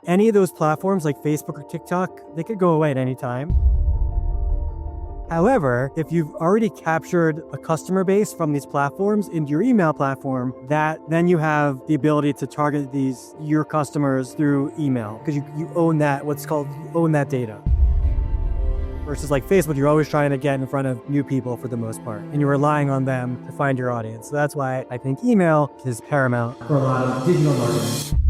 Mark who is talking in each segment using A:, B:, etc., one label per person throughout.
A: any of those platforms like Facebook or TikTok, they could go away at any time. However, if you've already captured a customer base from these platforms into your email platform, then you have the ability to target your customers through email because you own that, you own that data. Versus like Facebook, you're always trying to get in front of new people for the most part, and you're relying on them to find your audience. So that's why I think email is paramount for a lot of digital marketing.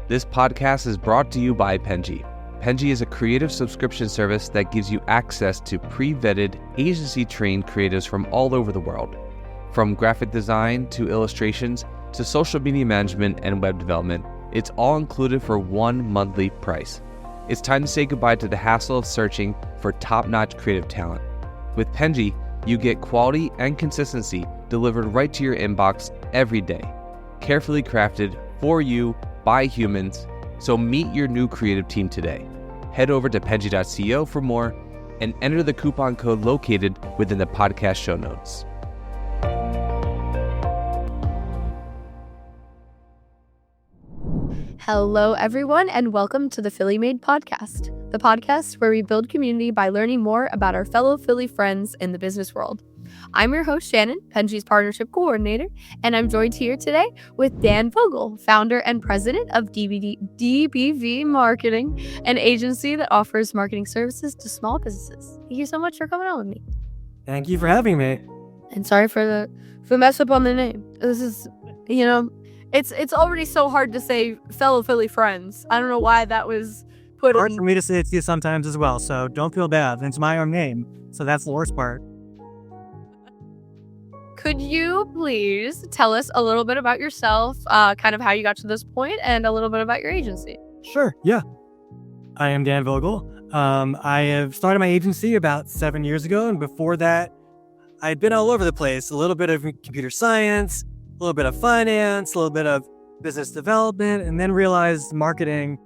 B: This podcast is brought to you by Penji. Penji is a creative subscription service that gives you access to pre-vetted, agency-trained creatives from all over the world. From graphic design to illustrations to social media management and web development, it's all included for one monthly price. It's time to say goodbye to the hassle of searching for top-notch creative talent. With Penji, you get quality and consistency delivered right to your inbox every day. Carefully crafted for you by humans. So meet your new creative team today. Head over to penji.co for more and enter the coupon code located within the podcast show notes.
C: Hello, everyone, and welcome to the Philly Made Podcast, the podcast where we build community by learning more about our fellow Philly friends in the business world. I'm your host, Shannon, Penji's partnership coordinator, and I'm joined here today with Dan Vogel, founder and president of DBV Marketing, an agency that offers marketing services to small businesses. Thank you so much for coming on with me.
A: Thank you for having me.
C: And sorry for the mess up on the name. This is, it's already so hard to say fellow Philly friends. I don't know why that was put
A: Hard
C: in.
A: for me to say it to you sometimes as well, so don't feel bad. It's my own name, so that's the worst part.
C: Could you please tell us a little bit about yourself, kind of how you got to this point, and a little bit about your agency?
A: Sure, yeah. I am Dan Vogel. I have started my agency about 7 years ago, and before that, I'd been all over the place. A little bit of computer science, a little bit of finance, a little bit of business development, and then realized marketing,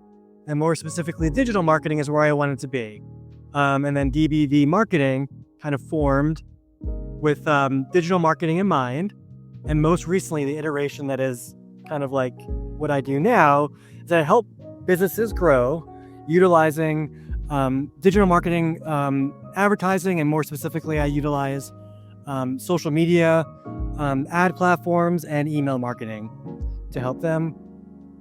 A: and more specifically digital marketing, is where I wanted to be. And then DBV Marketing kind of formed with digital marketing in mind. And most recently, the iteration that is kind of like what I do now is that I help businesses grow utilizing digital marketing, advertising, and more specifically, I utilize social media, ad platforms, and email marketing to help them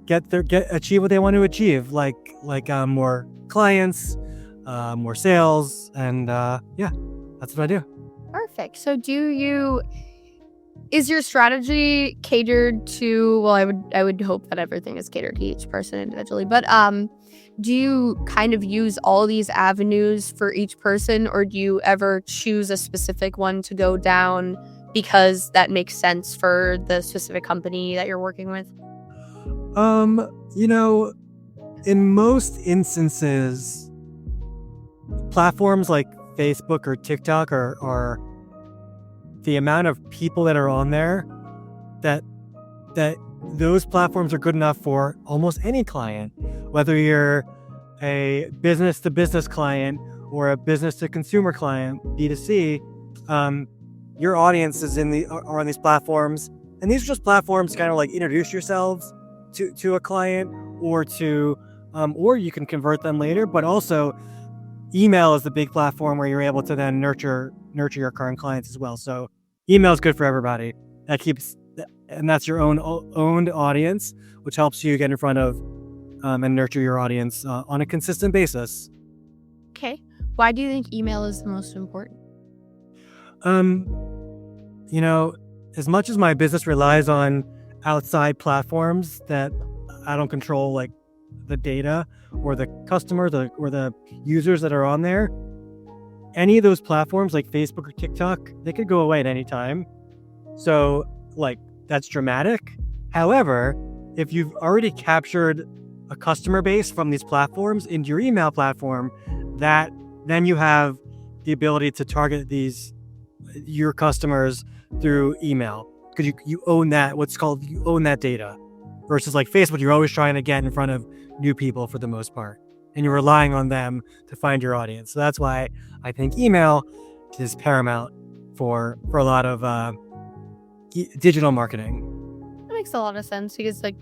A: achieve what they want to achieve, like more clients, more sales, and that's what I do.
C: Perfect. So is your strategy catered to, well, I would hope that everything is catered to each person individually, but do you kind of use all these avenues for each person, or do you ever choose a specific one to go down because that makes sense for the specific company that you're working with?
A: In most instances, platforms like Facebook or TikTok are the amount of people that are on there that those platforms are good enough for almost any client, whether you're a business to business client or a business to consumer client, B2C. Your audience is are on these platforms, and these are just platforms to kind of like introduce yourselves to a client or you can convert them later, but also email is the big platform where you're able to then nurture your current clients as well. So email is good for everybody. And that's your owned audience, which helps you get in front of and nurture your audience on a consistent basis.
C: Okay. Why do you think email is the most important?
A: As much as my business relies on outside platforms that I don't control, like the data or the customers or the users that are on there, any of those platforms like Facebook or TikTok, they could go away at any time. So that's dramatic. However, if you've already captured a customer base from these platforms into your email platform, then you have the ability to target your customers through email because you own that, you own that data. Versus like Facebook, you're always trying to get in front of new people for the most part, and you're relying on them to find your audience. So that's why I think email is paramount for a lot of digital marketing.
C: That makes a lot of sense because like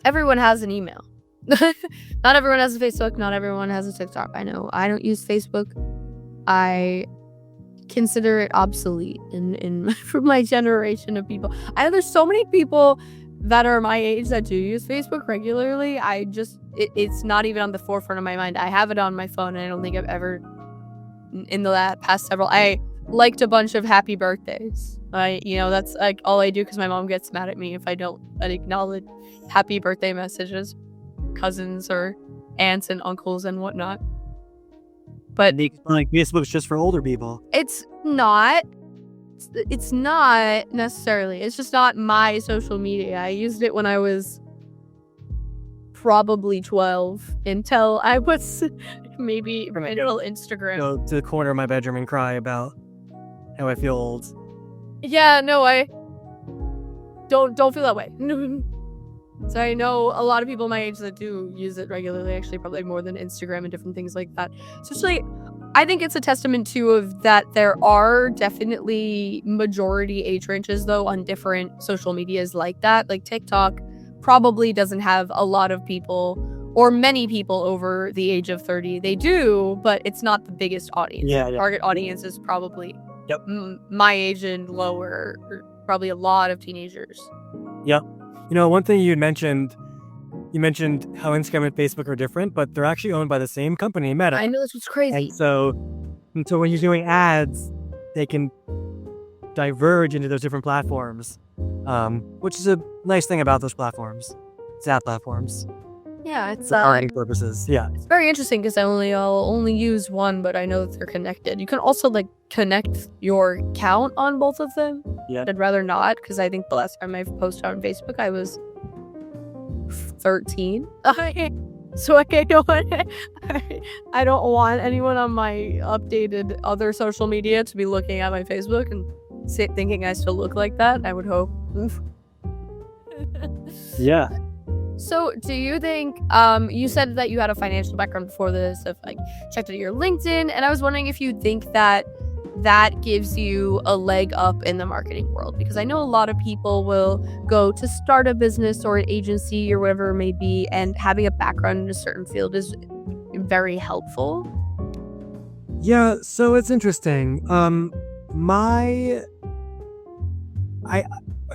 C: everyone has an email. Not everyone has a Facebook. Not everyone has a TikTok. I know I don't use Facebook. I consider it obsolete in for my generation of people. I know there's so many people that are my age that do use Facebook regularly. It's not even on the forefront of my mind. I have it on my phone, and I don't think I've ever in the past several. I liked a bunch of happy birthdays. That's like all I do because my mom gets mad at me if I don't acknowledge happy birthday messages, cousins or aunts and uncles and whatnot. But
A: like Facebook's just for older people.
C: It's not necessarily. It's just not my social media. I used it when I was probably 12 until I was maybe middle Instagram.
A: Go to the corner of my bedroom and cry about how I feel old.
C: Yeah, no, I don't feel that way. So I know a lot of people my age that do use it regularly, actually probably more than Instagram and different things like that. Especially, I think it's a testament too of that there are definitely majority age ranges though on different social medias like that. Like TikTok probably doesn't have a lot of people or many people over the age of 30. They do, but it's not the biggest audience.
A: Yeah.
C: Target audience is probably my age and lower, or probably a lot of teenagers.
A: Yep. One thing you mentioned how Instagram and Facebook are different, but they're actually owned by the same company, Meta.
C: I know, this was crazy.
A: And so when you're doing ads, they can diverge into those different platforms, which is a nice thing about those platforms. It's ad platforms.
C: Yeah, it's
A: for marketing purposes. Yeah,
C: it's very interesting because I'll only use one, but I know that they're connected. You can also like connect your account on both of them.
A: Yeah,
C: I'd rather not because I think the last time I posted on Facebook I was 13. So I don't want anyone on my updated other social media to be looking at my Facebook and thinking I still look like that. I would hope.
A: Yeah.
C: So do you think, you said that you had a financial background before this, of like checked out your LinkedIn, and I was wondering if you think that gives you a leg up in the marketing world, because I know a lot of people will go to start a business or an agency or whatever it may be, and having a background in a certain field is very helpful.
A: Yeah, so it's interesting.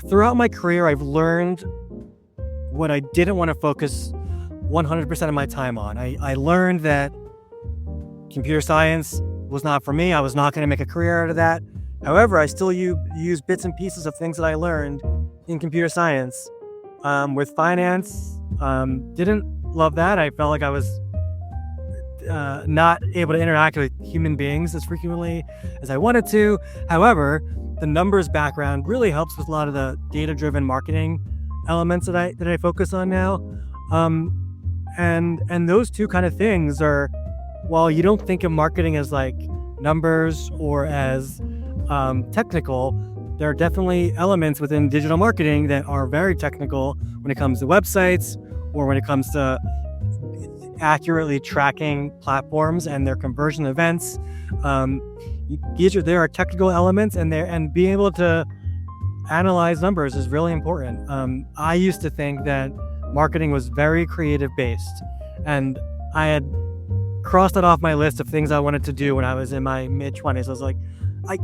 A: Throughout my career, I've learned what I didn't want to focus 100% of my time on. I learned that computer science was not for me. I was not going to make a career out of that. However, I still use bits and pieces of things that I learned in computer science. With finance, didn't love that. I felt like I was not able to interact with human beings as frequently as I wanted to. However, the numbers background really helps with a lot of the data-driven marketing elements that I focus on now. And those two kind of things are, while you don't think of marketing as like numbers or as technical, there are definitely elements within digital marketing that are very technical when it comes to websites or when it comes to accurately tracking platforms and their conversion events. There are technical elements, and being able to analyze numbers is really important. I used to think that marketing was very creative based, and I had crossed it off my list of things I wanted to do when I was in my mid-20s. I was like,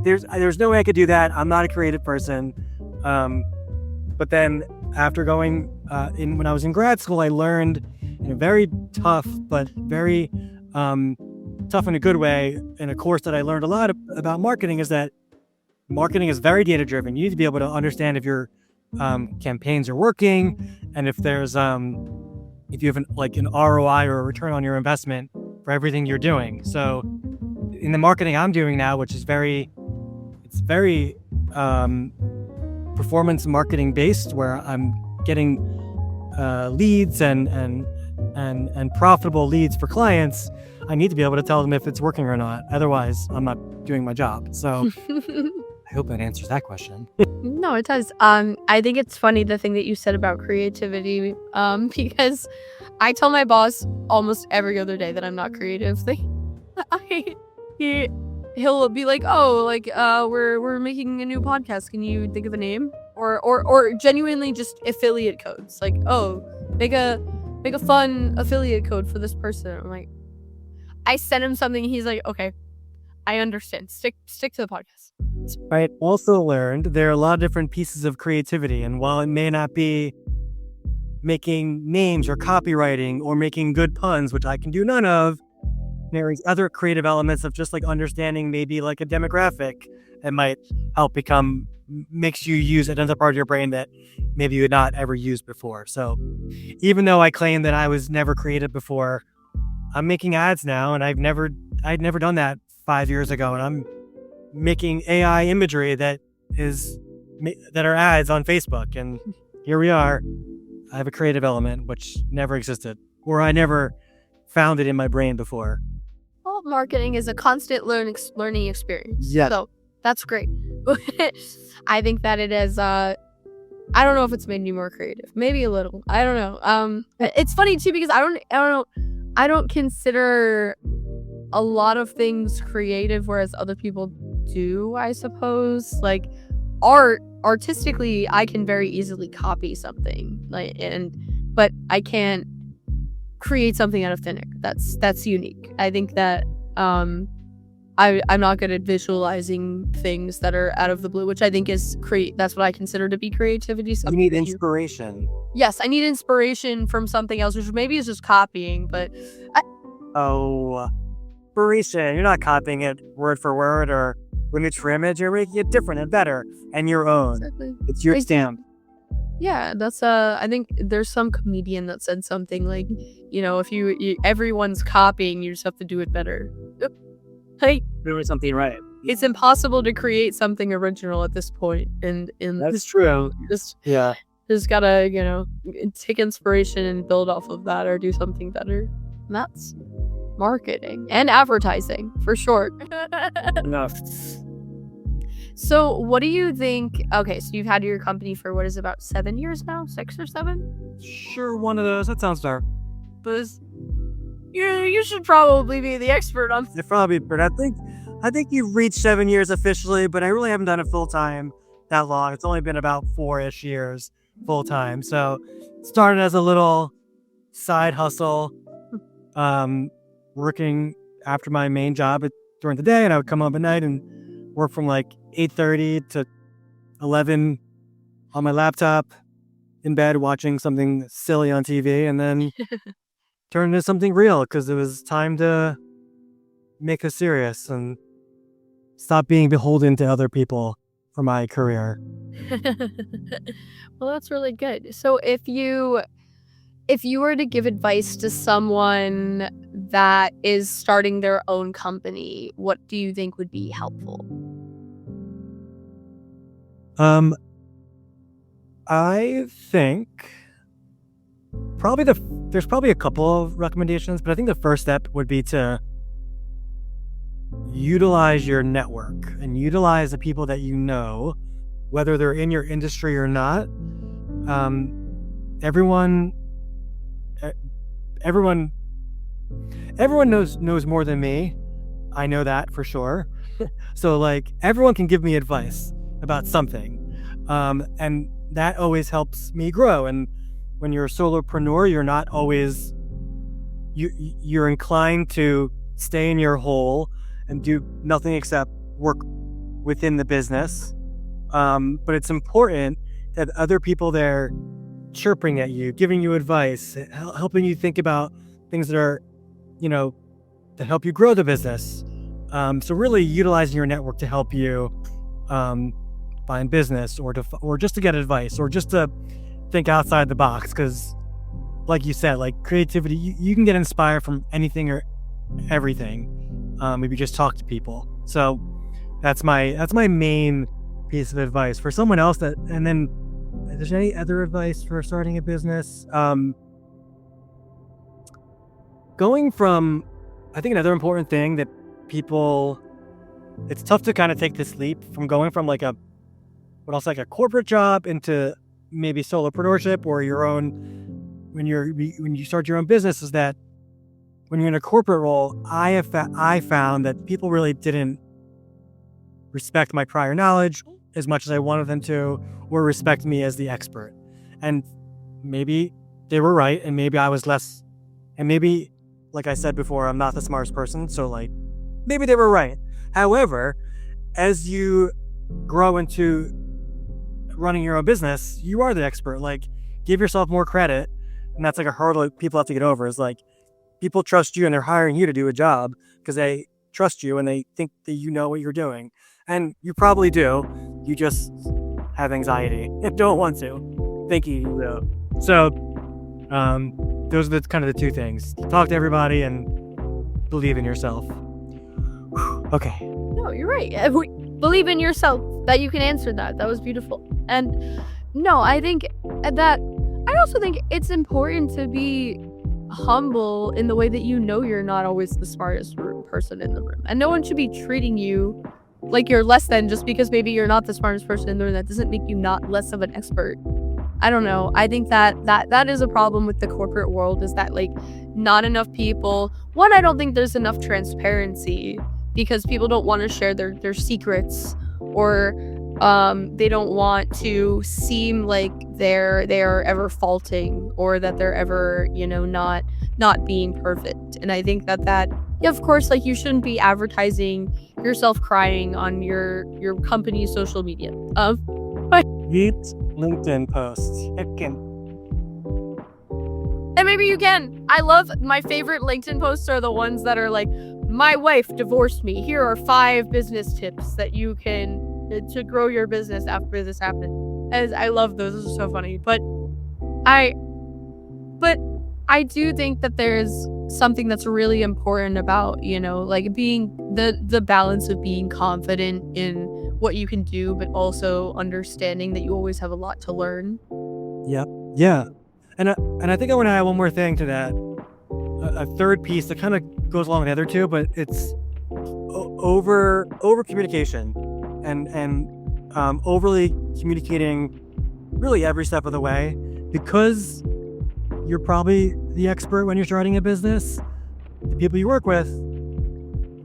A: there's no way I could do that. I'm not a creative person. But then after going when I was in grad school, I learned in a very tough, but very tough in a good way, in a course that I learned a lot about marketing, is that marketing is very data driven. You need to be able to understand if your campaigns are working, and if there's if you have an ROI or a return on your investment for everything you're doing. So in the marketing I'm doing now, which is very performance marketing based, where I'm getting leads and profitable leads for clients, I need to be able to tell them if it's working or not. Otherwise, I'm not doing my job. So I hope that answers that question.
C: No, it does. I think it's funny, the thing that you said about creativity, because I tell my boss almost every other day that I'm not creative. He'll be like, "Oh, we're making a new podcast. Can you think of a name?" or genuinely just affiliate codes. Like, oh, make a fun affiliate code for this person. I'm like, I sent him something. He's like, okay, I understand. Stick to the podcast.
A: I also learned there are a lot of different pieces of creativity, and while it may not be making names or copywriting or making good puns, which I can do none of, there's other creative elements of just like understanding maybe like a demographic that might help makes you use another part of your brain that maybe you had not ever used before. So even though I claim that I was never creative before, I'm making ads now, and I'd never done that 5 years ago, and I'm making AI imagery that are ads on Facebook, and here we are. I have a creative element which never existed, or I never found it in my brain before.
C: Well, marketing is a constant learning experience.
A: Yeah.
C: So that's great. I think that it is. I don't know if it's made me more creative. Maybe a little. I don't know. It's funny too because I don't know. I don't consider a lot of things creative, whereas other people do. I suppose like artistically, I can very easily copy something, but I can't create something out of thin air. That's unique. I think that I'm not good at visualizing things that are out of the blue, which I think is that's what I consider to be creativity.
A: You need inspiration.
C: Yes, I need inspiration from something else, which maybe is just copying, but
A: inspiration. You're not copying it word for word or image for image. You're making it different and better and your own.
C: Exactly.
A: It's your stamp.
C: Yeah, that's I think there's some comedian that said something like, if you everyone's copying, you just have to do it better. Like,
A: Doing something right.
C: It's impossible to create something original at this point, and
A: that's true.
C: Just
A: gotta
C: take inspiration and build off of that, or do something better. And that's marketing and advertising for short.
A: Enough.
C: So what do you think? Okay, so you've had your company for what is it, about 7 years now? 6 or 7?
A: Sure, one of those. That sounds fair.
C: But you should probably be the expert on.
A: Probably, but I think you've reached 7 years officially, but I really haven't done it full time that long. It's only been about 4-ish years full time. So started as a little side hustle, working after my main job during the day, and I would come home at night and work from like 8:30 to 11 on my laptop in bed watching something silly on TV, and then turn into something real because it was time to make us serious and stop being beholden to other people for my career.
C: Well, that's really good. So if you were to give advice to someone that is starting their own company, what do you think would be helpful?
A: I think there's probably a couple of recommendations, but I think the first step would be to utilize your network and utilize the people that you know, whether they're in your industry or not. Everyone knows more than me. I know that for sure. So like everyone can give me advice about something. And that always helps me grow. And when you're a solopreneur, you're not always, you're inclined to stay in your hole and do nothing except work within the business. But it's important that other people there chirping at you, giving you advice, helping you think about things that are, that help you grow the business. So really utilizing your network to help you find business or just to get advice or just to think outside the box. Because like you said, like creativity, you can get inspired from anything or everything. If you just talk to people. So that's my main piece of advice for someone else. And then if there's any other advice for starting a business, going from, I think another important thing that it's tough to kind of take this leap from going from like a corporate job into maybe solopreneurship or your own, when you start your own business, is that when you're in a corporate role, I found that people really didn't respect my prior knowledge as much as I wanted them to, or respect me as the expert. And maybe they were right, and maybe I was less, and maybe, like I said before, I'm not the smartest person, so like, maybe they were right. However, as you grow into running your own business, you are the expert. Like, give yourself more credit. And that's like a hurdle that people have to get over, is like, people trust you and they're hiring you to do a job because they trust you and they think that you know what you're doing. And you probably do. You just have anxiety and don't want to. Thank you, though. So, those are kind of the two things. Talk to everybody and believe in yourself. Okay.
C: No, you're right. Believe in yourself that you can answer that. That was beautiful. And no, I also think it's important to be humble in the way that you know you're not always the smartest person in the room. And no one should be treating you like you're less than just because maybe you're not the smartest person in the room. That doesn't make you not less of an expert. I don't know. I think that is a problem with the corporate world, is that like not enough people. One, I don't think there's enough transparency because people don't want to share their secrets, or they don't want to seem like they're ever faulting, or that they're ever, not being perfect. And I think that yeah, of course, like you shouldn't be advertising yourself crying on your company's social media.
A: Read LinkedIn posts.
C: And maybe you can. I love, my favorite LinkedIn posts are the ones that are like, my wife divorced me. Here are 5 business tips that you can to grow your business after this happened. As I love those. Those are so funny. But I do think that there's something that's really important about, like being the balance of being confident in what you can do, but also understanding that you always have a lot to learn.
A: Yep. Yeah. And I think I want to add one more thing to that. A third piece that kind of goes along with the other two, but it's over communication and overly communicating really every step of the way, because you're probably the expert when you're starting a business. The people you work with,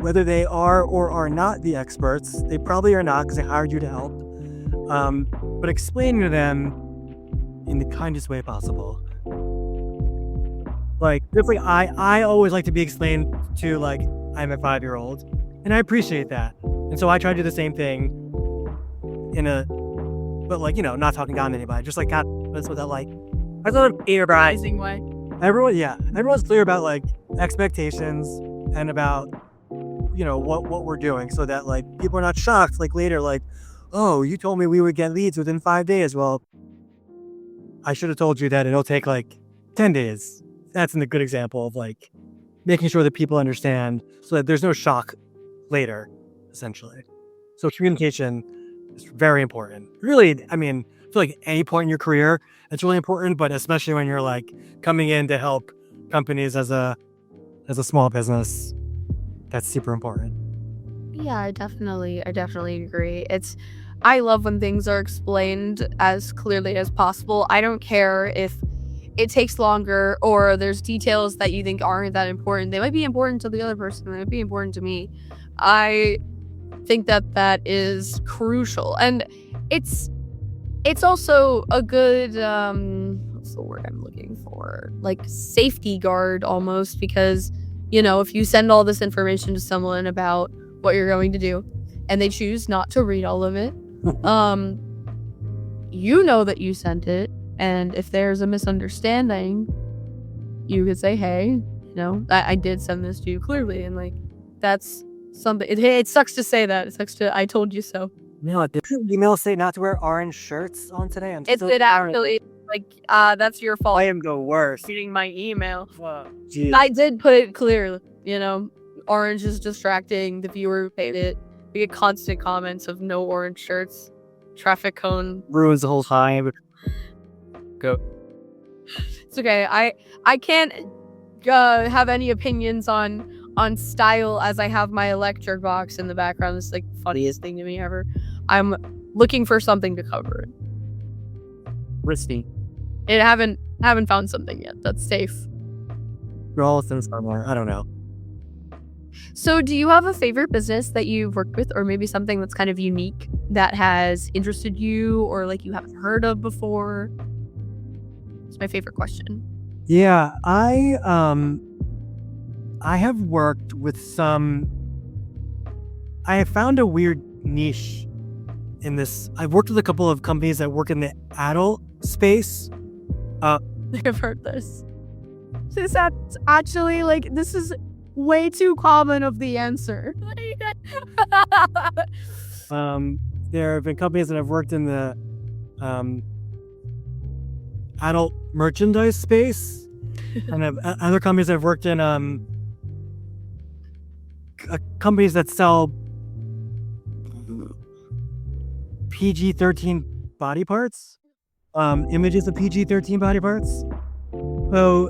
A: whether they are or are not the experts, they probably are not because they hired you to help. But explaining to them in the kindest way possible. Like, definitely, I always like to be explained to like I'm a 5-year-old, and I appreciate that. And so I try to do the same thing but like, not talking down to anybody, just like that's what that like. I thought of
C: Amazing way.
A: Everyone's clear about like expectations and about what we're doing, so that like people are not shocked like later, like, oh, you told me we would get leads within 5 days. Well, I should have told you that it'll take like 10 days. That's a good example of like making sure that people understand, so that there's no shock later, essentially. So communication is very important. Really, I mean, I feel like any point in your career, it's really important, but especially when you're like coming in to help companies as a small business, that's super important.
C: Yeah, I definitely agree. I love when things are explained as clearly as possible. I don't care if it takes longer or there's details that you think aren't that important. They might be important to the other person. They might be important to me. I think that is crucial. And it's also a good, what's the word I'm looking for? Like safety guard almost, because, if you send all this information to someone about what you're going to do and they choose not to read all of it, that you sent it. And if there's a misunderstanding, you could say, hey, I did send this to you clearly. And like, that's something. It sucks to say that. It sucks I told you so.
A: No, did the email say not to wear orange shirts on today?
C: It did actually. Like, that's your fault.
A: I am the worst.
C: Reading my email.
A: Wow.
C: I did put it clear. Orange is distracting. The viewer paid it. We get constant comments of no orange shirts. Traffic cone
A: ruins the whole time. Go.
C: It's okay. I can't have any opinions on style, as I have my electric box in the background. It's like the funniest thing to me ever. I'm looking for something to cover it.
A: Risky.
C: And I haven't found something yet that's safe.
A: All things are more. I don't know.
C: So do you have a favorite business that you've worked with, or maybe something that's kind of unique that has interested you or like you haven't heard of before? It's my favorite question.
A: Yeah, I have worked with some. I have found a weird niche in this. I've worked with a couple of companies that work in the adult space.
C: I've heard this. This actually, like, this is way too common of the answer.
A: There have been companies that have worked in the adult merchandise space, and other companies that have worked in companies that sell PG-13 body parts, images of PG-13 body parts. So,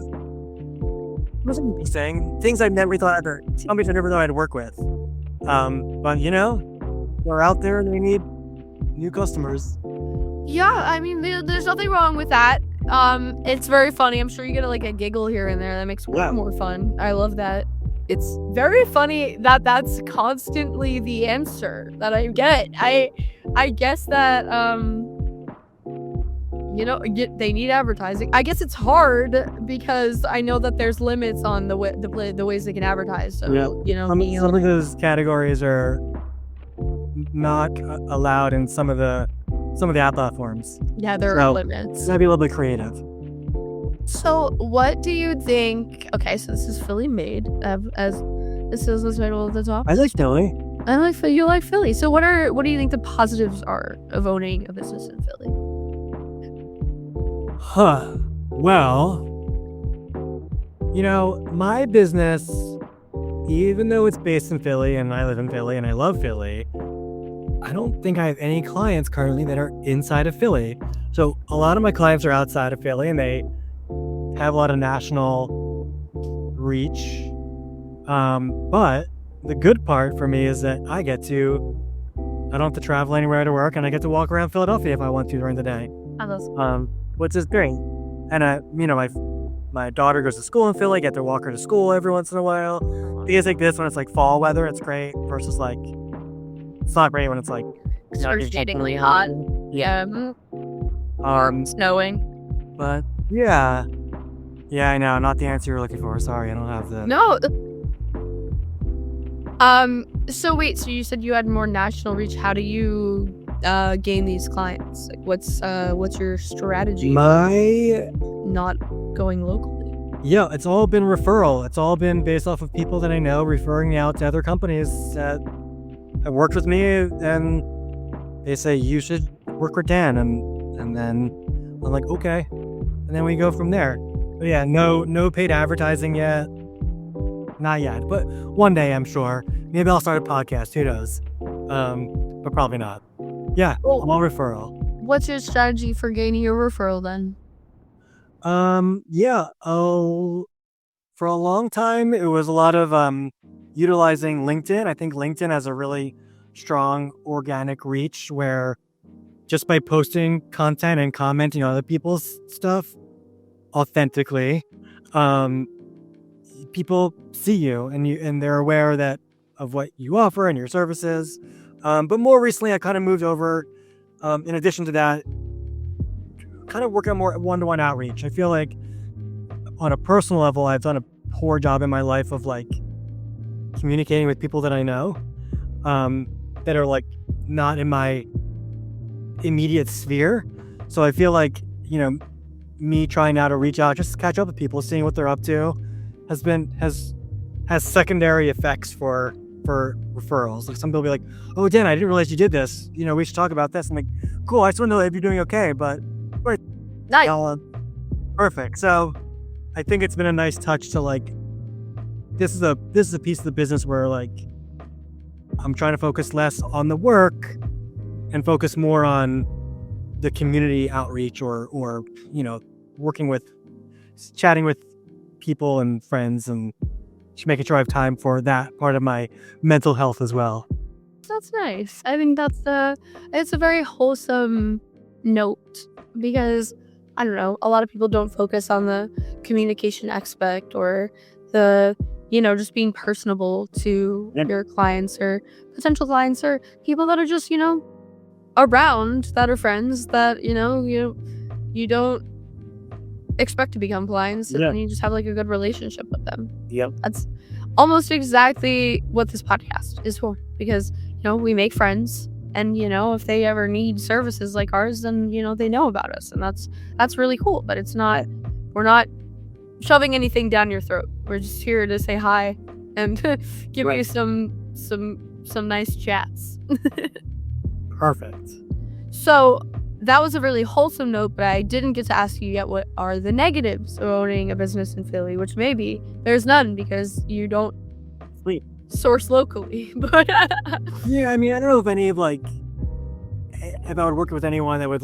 A: what was I saying? Things I never thought companies I never thought I'd work with. But they're out there and they need new customers.
C: Yeah, I mean, there's nothing wrong with that. It's very funny. I'm sure you get like a giggle here and there. That makes it more fun. I love that. It's very funny that that's constantly the answer that I get. I guess that they need advertising. I guess it's hard because I know that there's limits on the ways they can advertise. So
A: some of those categories are not allowed in some of the app platforms.
C: Yeah, there are limits.
A: Gotta be a little bit creative.
C: So what do you think? Okay, so this is Philly made, as this is the title at the top.
A: I like Philly.
C: I like Philly. You like Philly. So what do you think the positives are of owning a business in Philly?
A: Well, my business, even though it's based in Philly and I live in Philly and I love Philly, I don't think I have any clients currently that are inside of Philly. So a lot of my clients are outside of Philly and they have a lot of national reach. But the good part for me is that I don't have to travel anywhere to work and I get to walk around Philadelphia if I want to during the day. Which is great. And my daughter goes to school in Philly. I get to walk her to school every once in a while. Days like this when it's like fall weather, it's great versus like it's not great when it's like
C: excruciatingly hot. Yeah. Snowing.
A: But yeah, I know, not the answer you're looking for. Sorry, I don't have the.
C: No. So wait, so you said you had more national reach. How do you gain these clients? Like, what's your strategy? Not going locally.
A: Yeah, it's all been referral. It's all been based off of people that I know referring me out to other companies that have worked with me, and they say you should work with Dan, and then I'm like, okay, and then we go from there. But yeah, no paid advertising yet. Not yet, but one day I'm sure. Maybe I'll start a podcast. Who knows? But probably not. Yeah, I'm all referral.
C: What's your strategy for gaining your referral then?
A: For a long time, it was a lot of utilizing LinkedIn. I think LinkedIn has a really strong organic reach where just by posting content and commenting on other people's stuff authentically, people see you and they're aware of what you offer and your services. But more recently, I kind of moved over, in addition to that, kind of working on more one-to-one outreach. I feel like on a personal level, I've done a poor job in my life of like communicating with people that I know, that are like not in my immediate sphere. So I feel like, me trying now to reach out, just to catch up with people, seeing what they're up to, has secondary effects for referrals. Like some people be like, "Oh, Dan, I didn't realize you did this. We should talk about this." I'm like, "Cool. I just want to know if you're doing okay." But
C: nice.
A: Perfect. So I think it's been a nice touch to like. This is a piece of the business where like I'm trying to focus less on the work and focus more on the community outreach or working with, chatting with people and friends and just making sure I have time for that part of my mental health as well.
C: That's nice. I think it's a very wholesome note because I don't know, a lot of people don't focus on the communication aspect or the, just being personable to your clients or potential clients or people that are just, around, that are friends that, you don't expect to become clients, and you just have like a good relationship with them.
A: Yep.
C: That's almost exactly what this podcast is for, because, we make friends, and, if they ever need services like ours, then, they know about us, and that's really cool. But we're not shoving anything down your throat. We're just here to say hi and give you some nice chats.
A: Perfect.
C: So that was a really wholesome note, but I didn't get to ask you yet, what are the negatives of owning a business in Philly? Which maybe there's none because you don't source locally. But
A: yeah, I mean, I don't know if any of if I would work with anyone that would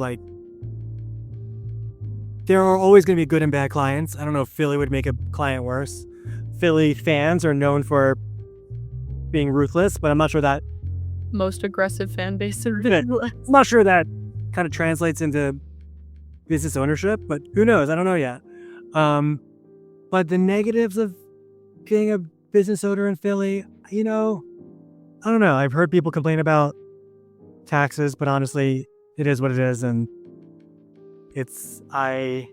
A: there are always going to be good and bad clients. I don't know if Philly would make a client worse. Philly fans are known for being ruthless, but I'm not sure that
C: most aggressive fan base in
A: I'm not sure that kind of translates into business ownership, but who knows? I don't know yet. But the negatives of being a business owner in Philly, I don't know. I've heard people complain about taxes, but honestly, it is what it is, and I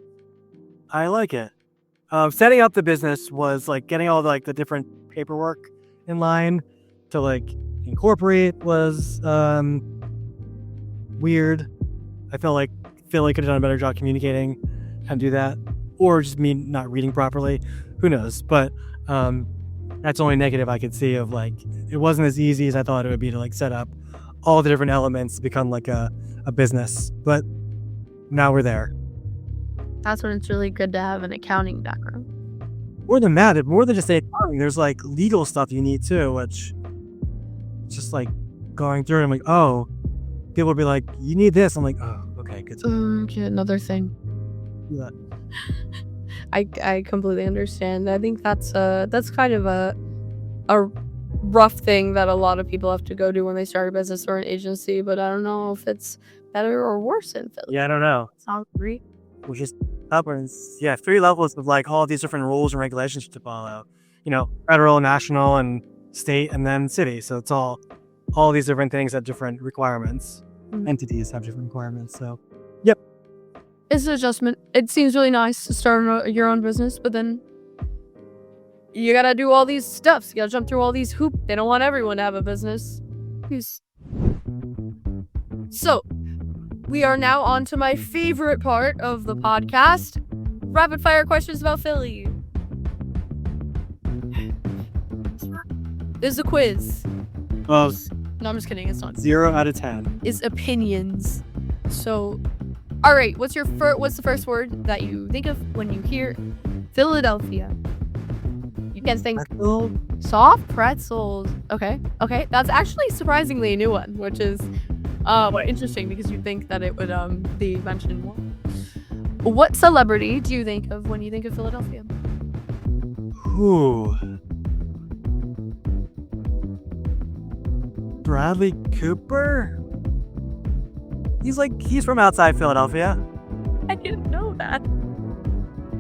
A: like it. Setting up the business was getting all the different paperwork in line to incorporate was weird. I felt like Philly could have done a better job communicating how to do that, or just me not reading properly. Who knows? But that's the only negative I could see of it wasn't as easy as I thought it would be to set up all the different elements to become a business. But now we're there.
C: That's when it's really good to have an accounting background.
A: More than that, more than just accounting, there's legal stuff you need too, which just going through and I'm oh, people will be like, you need this. I'm like, oh, okay, good.
C: Okay, another thing.
A: Yeah.
C: I completely understand. I think that's kind of a rough thing that a lot of people have to go do when they start a business or an agency, but I don't know if it's better or worse in Philly.
A: Yeah, I don't know.
C: It's all three.
A: Which is upwards. Yeah, 3 levels of all these different rules and regulations to follow. Federal, national, and state, and then city. So it's all these different things have different requirements. Mm-hmm. Entities have different requirements. So, yep.
C: It's an adjustment. It seems really nice to start your own business, but then you gotta do all these stuffs. You gotta jump through all these hoops. They don't want everyone to have a business. So, we are now on to my favorite part of the podcast. Rapid fire questions about Philly. This is a quiz.
A: Well,
C: no, I'm just kidding. It's not.
A: 0 out of 10.
C: It's opinions. So, all right. What's the first word that you think of when you hear Philadelphia? You can think soft pretzels. Okay. That's actually surprisingly a new one, which is interesting because you'd think that it would be mentioned more. What celebrity do you think of when you think of Philadelphia?
A: Ooh. Bradley Cooper? He's from outside Philadelphia.
C: I didn't know that.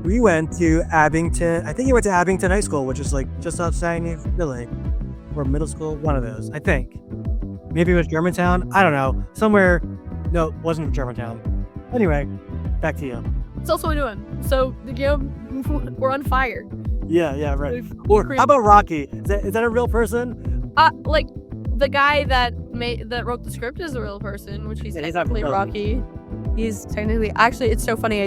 A: We went to Abington. I think he went to Abington High School, which is just outside New Philly. Or middle school, one of those, I think. Maybe it was Germantown. I don't know. Somewhere. No, it wasn't Germantown. Anyway, back to you.
C: It's also a new one. So, we're on fire.
A: Yeah, right. Or how about Rocky? Is that a real person?
C: The guy that wrote the script is a real person, which he's technically Rocky. He's technically, actually, it's so funny.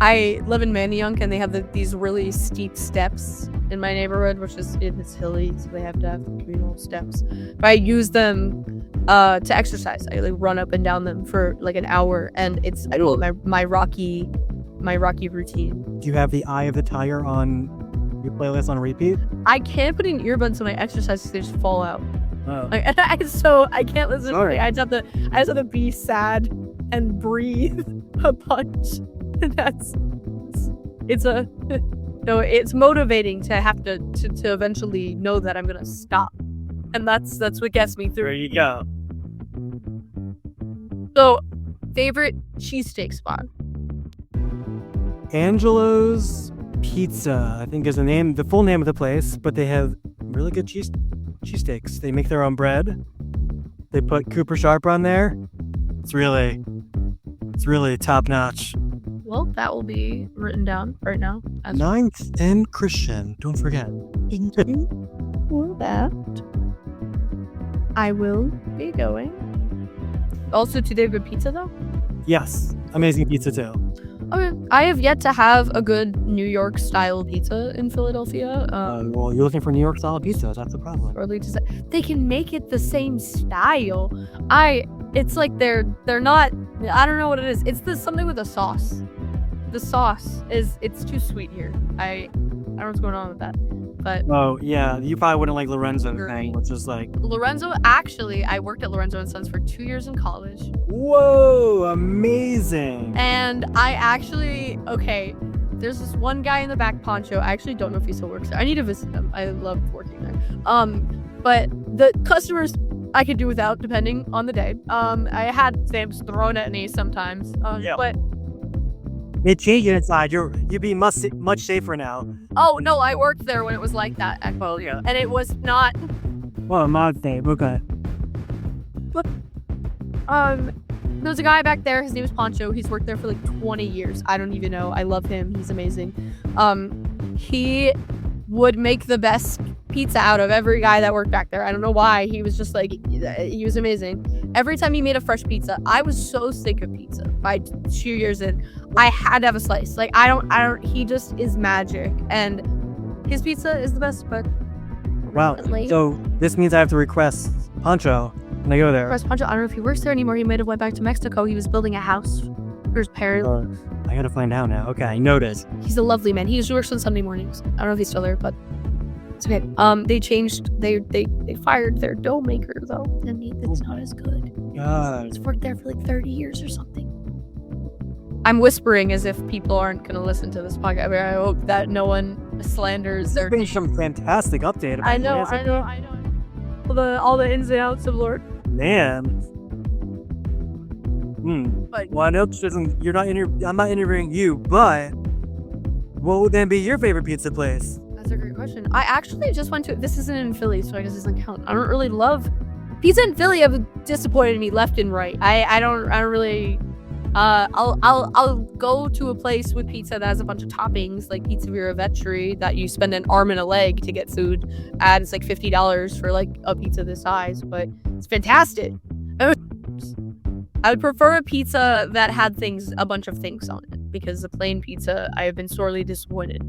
C: I live in Manayunk, and they have these really steep steps in my neighborhood, which is it's hilly, so they have to have communal steps. But I use them to exercise. I run up and down them for an hour, and it's my Rocky routine.
A: Do you have the Eye of the Tiger on your playlist on repeat?
C: I can't put in earbuds when I exercise because they just fall out.
A: Oh.
C: So I can't listen.
A: Sorry.
C: I just have to be sad and breathe a bunch. It's motivating to have to eventually know that I'm gonna stop, and that's what gets me through.
A: There you go.
C: So, favorite cheesesteak spot?
A: Angelo's Pizza, I think is the full name of the place, but they have really good cheesesteaks. They make their own bread. They put Cooper Sharp on there. It's really top notch.
C: Well, that will be written down right now.
A: 9th and Christian, don't forget.
C: For that, I will be going. Also, do they have good pizza though?
A: Yes, amazing pizza too.
C: Okay, I have yet to have a good New York style pizza in Philadelphia.
A: Well, you're looking for New York style pizza. That's the problem.
C: Or at least they can make it the same style. It's like they're not. I don't know what it is. It's something with the sauce. The sauce it's too sweet here. I don't know what's going on with that. But
A: oh yeah, you probably wouldn't like Lorenzo thing, which is like
C: Lorenzo. Actually, I worked at Lorenzo and Sons for 2 years in college.
A: Whoa, amazing!
C: And there's this one guy in the back, Poncho. I actually don't know if he still works there. I need to visit him. I love working there. But the customers I could do without, depending on the day. I had stamps thrown at me sometimes. But
A: it changed inside. You'd be much safer now.
C: Oh no, I worked there when it was like that. Well, yeah, and it was not.
A: Well, Mom's Day, okay.
C: There's a guy back there. His name is Poncho. He's worked there for like 20 years. I don't even know. I love him. He's amazing. He would make the best pizza out of every guy that worked back there. I don't know why. He was just like, he was amazing. Every time he made a fresh pizza, I was so sick of pizza. By 2 years in, I had to have a slice. Like, he just is magic. And his pizza is the best, but...
A: Wow. So this means I have to request Poncho when I go there.
C: Poncho, I don't know if he works there anymore. He might have went back to Mexico. He was building a house for his parents.
A: I gotta find out now. Okay, noted.
C: He's a lovely man. He usually works on Sunday mornings. I don't know if he's still there, but it's okay. They fired their dough maker though, and it's not as good.
A: God.
C: He's worked there for like 30 years or something. I'm whispering as if people aren't gonna listen to this podcast. I hope that no one slanders their.
A: There's been some fantastic update.
C: I know. All the ins and outs of Lord.
A: Man.
C: But
A: well, I know I'm not interviewing you, but what would then be your favorite pizza place?
C: That's a great question. I actually just went to. This isn't in Philly, so I guess it doesn't count. I don't really love pizza in Philly. Have disappointed me left and right. I don't really. I'll go to a place with pizza that has a bunch of toppings, like Pizzeria Vetri, that you spend an arm and a leg to get food. And it's like $50 for like a pizza this size, but it's fantastic. I would prefer a pizza that had a bunch of things on it, because the plain pizza, I have been sorely disappointed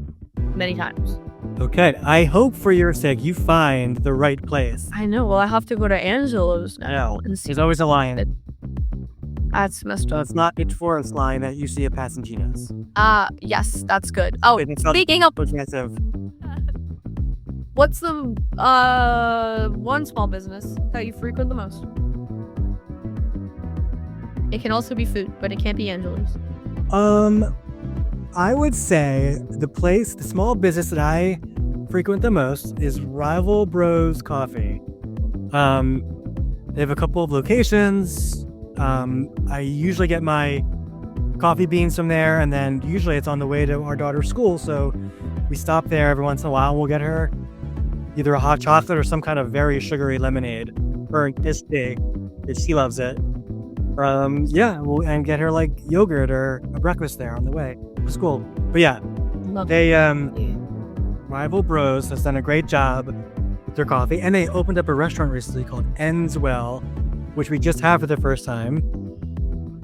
C: many times.
A: Okay, I hope for your sake you find the right place.
C: I know. Well, I have to go to Angelo's now. And see.
A: There's always a lion.
C: That's messed up.
A: It's not Pitch Forest line that you see at Passantinos.
C: Yes, that's good. Oh, speaking of... What's the one small business that you frequent the most? It can also be food, but it can't be Angelo's.
A: I would say the small business that I frequent the most is Rival Bros Coffee. They have a couple of locations. I usually get my coffee beans from there, and then usually it's on the way to our daughter's school, so we stop there every once in a while. We'll get her either a hot chocolate or some kind of very sugary lemonade, or this big, if she loves it. And get her like yogurt or a breakfast there on the way to school. But yeah, Rival Bros has done a great job with their coffee, and they opened up a restaurant recently called Ends Well, which we just had for the first time.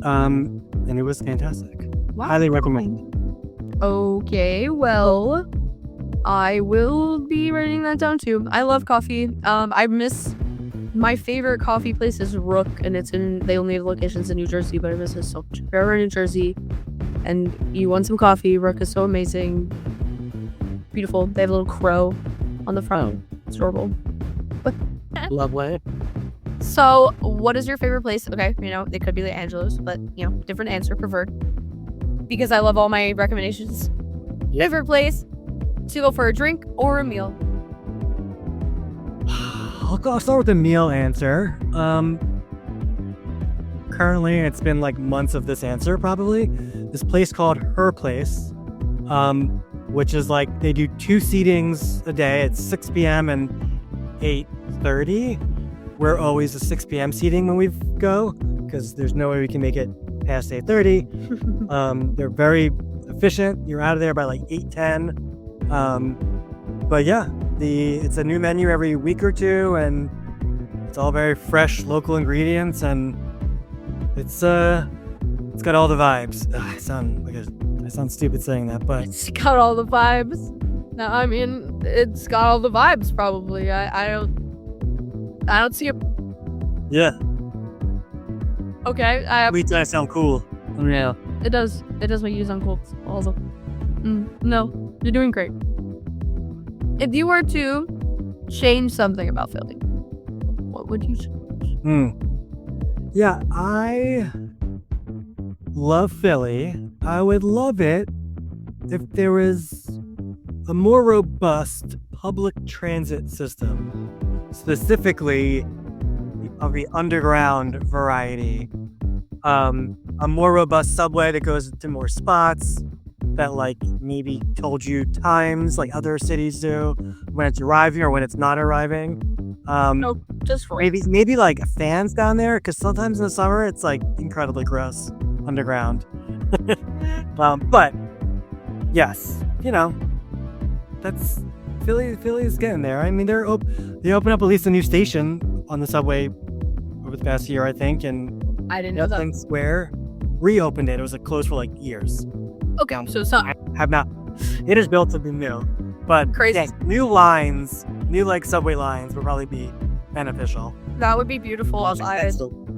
A: And it was fantastic.
C: Wow.
A: Highly recommend.
C: Okay, well, I will be writing that down too. I love coffee. My favorite coffee place is Rook, and they only have locations in New Jersey, but I miss it so much. If you're ever in New Jersey and you want some coffee, Rook is so amazing. Beautiful. They have a little crow on the front. It's adorable.
A: Lovely.
C: So, what is your favorite place? Okay, it could be like Angelo's, but, different answer preferred. Because I love all my recommendations. Favorite place to go for a drink or a meal?
A: I'll start with the meal answer. Currently, it's been like months of this answer, probably. This place called Her Place. which is like they do 2 seatings a day at 6 p.m. and 8:30. We're always a 6 p.m. seating when we go because there's no way we can make it past 8:30. They're very efficient. You're out of there by like 8:10. But yeah, it's a new menu every week or two, and it's all very fresh local ingredients, and it's got all the vibes. I sound stupid saying that, but
C: It's got all the vibes. No, I mean, it's got all the vibes, probably. I don't see a...
A: yeah,
C: Okay,
A: wait till I sound cool. Yeah.
C: it does make you sound cool, also. No, you're doing great. If you were to change something about Philly, what would you change?
A: Yeah, I love Philly. I would love it if there was a more robust public transit system, specifically of the underground variety. A more robust subway that goes to more spots, that like maybe told you times like other cities do when it's arriving or when it's not arriving.
C: No, just for
A: Maybe like fans down there, because sometimes in the summer it's like incredibly gross underground. But yes, that's Philly's getting there. I mean, they open up at least a new station on the subway over the past year, I think, and
C: I didn't know
A: Nothing
C: that.
A: Square reopened it. It was like closed for like years.
C: Okay, so it's not
A: Have not. It is built to be new, but
C: crazy.
A: yeah, new lines, new like subway lines would probably be beneficial.
C: That would be beautiful.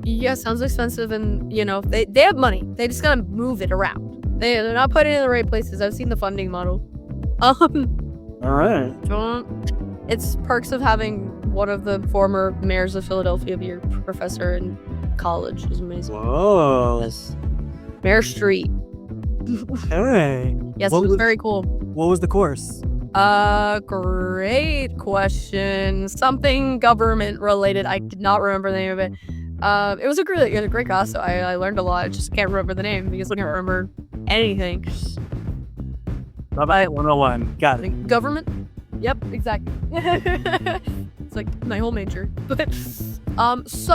C: Yeah, sounds expensive, and they have money. They just gotta move it around. They're not putting it in the right places. I've seen the funding model.
A: All right.
C: It's perks of having one of the former mayors of Philadelphia be your professor in college. Is amazing.
A: Whoa.
C: Yes. Mayor Street.
A: Hey.
C: Yes,
A: What
C: it was
A: was-
C: very cool.
A: What was the course?
C: Great question. Something government related. I did not remember the name of it. It was a great class. So I learned a lot. I just can't remember the name because I can't remember anything.
A: Bye-bye 101. Got it.
C: Government? Yep, exactly. It's like my whole major. But so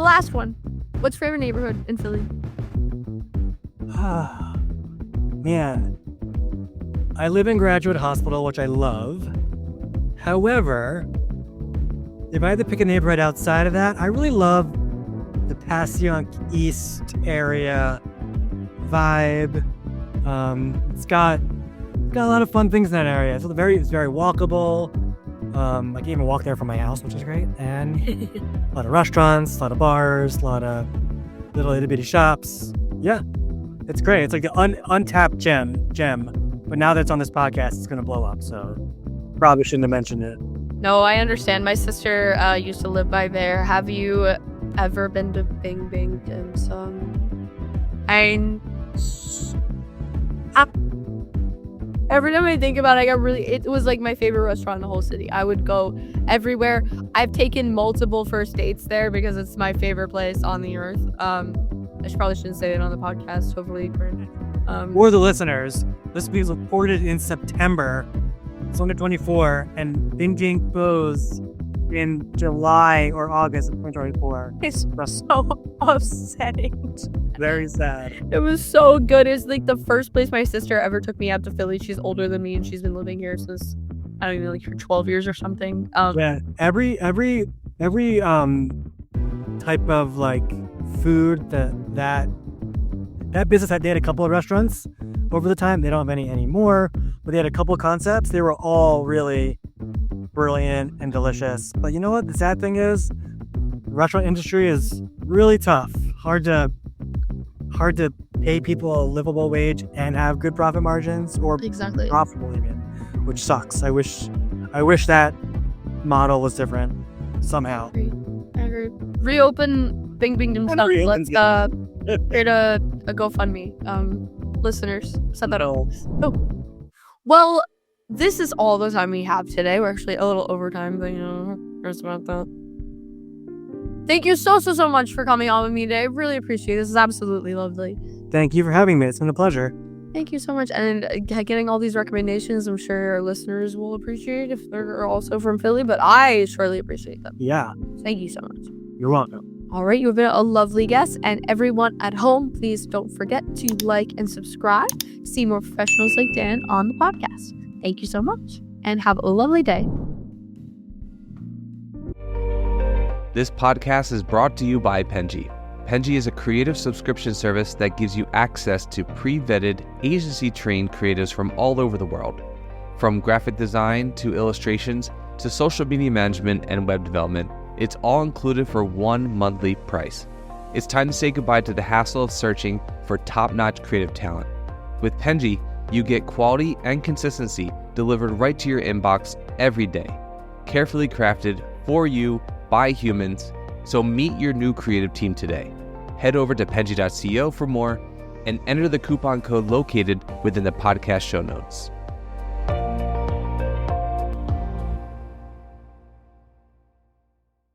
C: last one. What's your favorite neighborhood in Philly?
A: Man, I live in Graduate Hospital, which I love. However, if I had to pick a neighborhood outside of that, I really love the Passyunk East area vibe. It's got a lot of fun things in that area. It's very walkable. I can even walk there from my house, which is great. And a lot of restaurants, a lot of bars, a lot of little itty bitty shops. Yeah, it's great. It's like the untapped gem. But now that it's on this podcast, it's gonna blow up. So probably shouldn't have mentioned it.
C: No, I understand. My sister used to live by there. Have you ever been to Bing Bing Dim Sum? Every time I think about it, it was like my favorite restaurant in the whole city. I would go everywhere. I've taken multiple first dates there because it's my favorite place on the earth. I probably shouldn't say it on the podcast. Hopefully,
A: For the listeners, this will be recorded in September. It's under 24, and binging closed in July or August of 2024.
C: it's so upsetting.
A: Very sad.
C: It was so good. It was like the first place my sister ever took me out to Philly. She's older than me, and she's been living here since I don't even know, like for 12 years or something.
A: Yeah, every type of like food that business they had a couple of restaurants over the time. They don't have any anymore, but they had a couple of concepts. They were all really brilliant and delicious. But you know what? The sad thing is, the restaurant industry is really tough. Hard to pay people a livable wage and have good profit margins or
C: Exactly.
A: profitable even, which sucks. I wish that model was different somehow.
C: I agree. Reopen Bing Bing Dim Sum.
A: Reopen,
C: Let's create a GoFundMe. Listeners, send that over. Oh. Well, this is all the time we have today. We're actually a little overtime, but here's about that. Thank you so much for coming on with me today. I really appreciate it. This is absolutely lovely.
A: Thank you for having me. It's been a pleasure.
C: Thank you so much. And getting all these recommendations, I'm sure our listeners will appreciate if they're also from Philly, but I surely appreciate them.
A: Yeah,
C: Thank you so much.
A: you're welcome.
C: All right, you've been a lovely guest. And everyone at home, please don't forget to like and subscribe to see more professionals like Dan on the podcast. Thank you so much and have a lovely day.
B: This podcast is brought to you by Penji. Penji is a creative subscription service that gives you access to pre-vetted, agency-trained creatives from all over the world. From graphic design to illustrations to social media management and web development, it's all included for one monthly price. It's time to say goodbye to the hassle of searching for top-notch creative talent. With Penji, you get quality and consistency delivered right to your inbox every day. Carefully crafted for you by humans. So meet your new creative team today. Head over to penji.co for more and enter the coupon code located within the podcast show notes.